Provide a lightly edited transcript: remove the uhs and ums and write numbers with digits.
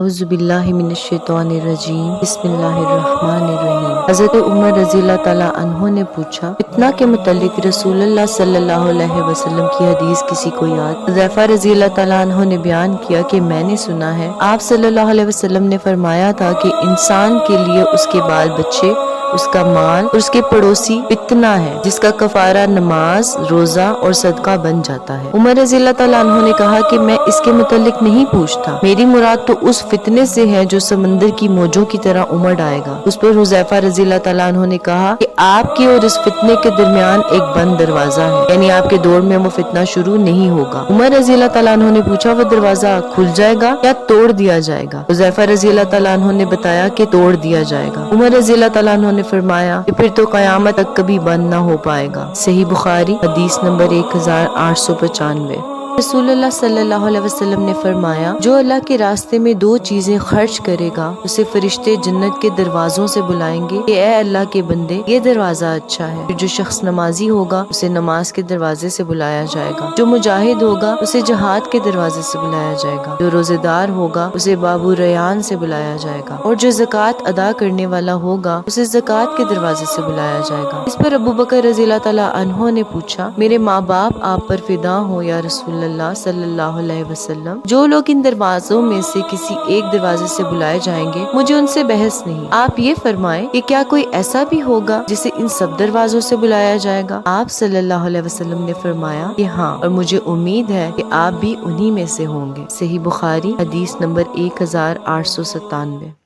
اعوذ باللہ من الشیطان الرجیم بسم اللہ الرحمن الرحیم۔ حضرت عمر رضی اللہ تعالیٰ عنہ نے پوچھا، فتنہ کے متعلق رسول اللہ صلی اللہ علیہ وسلم کی حدیث کسی کو یاد؟ حذیفہ رضی اللہ تعالیٰ عنہ نے بیان کیا کہ میں نے سنا ہے آپ صلی اللہ علیہ وسلم نے فرمایا تھا کہ انسان کے لیے اس کے بال بچے، اس کا مال اور اس کے پڑوسی فتنہ ہے جس کا کفارہ نماز، روزہ اور صدقہ بن جاتا ہے۔ عمر رضی اللہ تعالیٰ عنہ نے کہا کہ میں اس کے متعلق نہیں پوچھتا، میری مراد تو اس فتنے سے ہے جو سمندر کی موجوں کی طرح امڑ آئے گا۔ اس پر حذیفہ رضی اللہ تعالیٰ عنہ نے کہا کہ آپ کے اور اس فتنے کے درمیان ایک بند دروازہ ہے، یعنی آپ کے دور میں وہ فتنہ شروع نہیں ہوگا۔ عمر رضی اللہ تعالیٰ عنہ نے پوچھا، وہ دروازہ کھل جائے گا یا توڑ دیا جائے گا؟ حذیفہ رضی اللہ تعالیٰ عنہ نے بتایا کہ توڑ دیا جائے گا۔ عمر رضی اللہ تعالیٰ عنہ نے فرمایا کہ پھر تو قیامت تک کبھی بند نہ ہو پائے گا۔ صحیح بخاری حدیث نمبر 1895۔ رسول اللہ صلی اللہ علیہ وسلم نے فرمایا، جو اللہ کے راستے میں دو چیزیں خرچ کرے گا اسے فرشتے جنت کے دروازوں سے بلائیں گے کہ اے اللہ کے بندے، یہ دروازہ اچھا ہے۔ پھر جو شخص نمازی ہوگا اسے نماز کے دروازے سے بلایا جائے گا، جو مجاہد ہوگا اسے جہاد کے دروازے سے بلایا جائے گا، جو روزے دار ہوگا اسے باب ریان سے بلایا جائے گا، اور جو زکوٰۃ ادا کرنے والا ہوگا اسے زکوٰۃ کے دروازے سے بلایا جائے گا۔ اس پر ابو بکر رضی اللہ تعالیٰ عنہ نے پوچھا، میرے ماں باپ آپ پر فدا ہوں یا رسول اللہ صلی اللہ علیہ وسلم، جو لوگ ان دروازوں میں سے کسی ایک دروازے سے بلائے جائیں گے مجھے ان سے بحث نہیں۔ آپ یہ فرمائیں کہ کیا کوئی ایسا بھی ہوگا جسے ان سب دروازوں سے بلایا جائے گا؟ آپ صلی اللہ علیہ وسلم نے فرمایا کہ ہاں، اور مجھے امید ہے کہ آپ بھی انہی میں سے ہوں گے۔ صحیح بخاری حدیث نمبر 1897۔